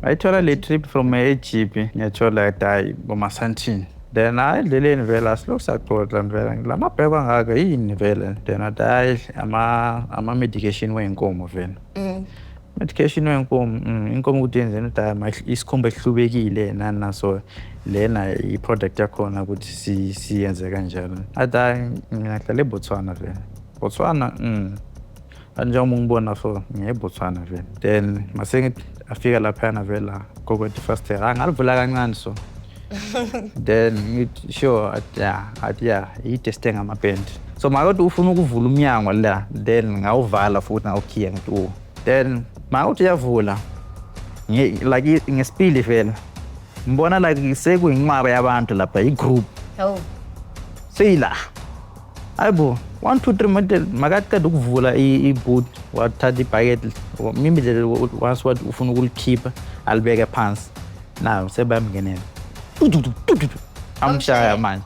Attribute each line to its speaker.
Speaker 1: Ngayithola le trip from eGP ngiyathola hayi boMasantini. Then hayi endleleni vele asilokhu saxoxa vele lamabheko angaka yini vele then athi hayi ama-medication wey'nkomo vele. Medication wenkomo inkomo ukuthi yenzeni ukuthi hayi isikhumba esihlubekile nani naso lena i-product yakhona ukuthi siyenze kanjalo. Athi hayi mina ngihlala eBotswana vele. Botswana njengoba ungibona so ngiya eBotswana vele. Then mase afika laphayana vele kokwethu ifastela ngalivula kancane so. Then ngithi sure athi yide sithenga amapenti. So makuthi ufuna ukuvula umnyango la then ngawuvala futhi ngawukhiya ngithi then mawuthi uyavula like ngesipili vele ngibona like sekuyinqaba yabantu lapha igroup seyila ayibo 1 2 3 model makaqeda ukuvula iboot wathatha ibhakethi mimi once wathi ufuna ukulikhipha alibeke phansi nayo sebamngenela amshaya manje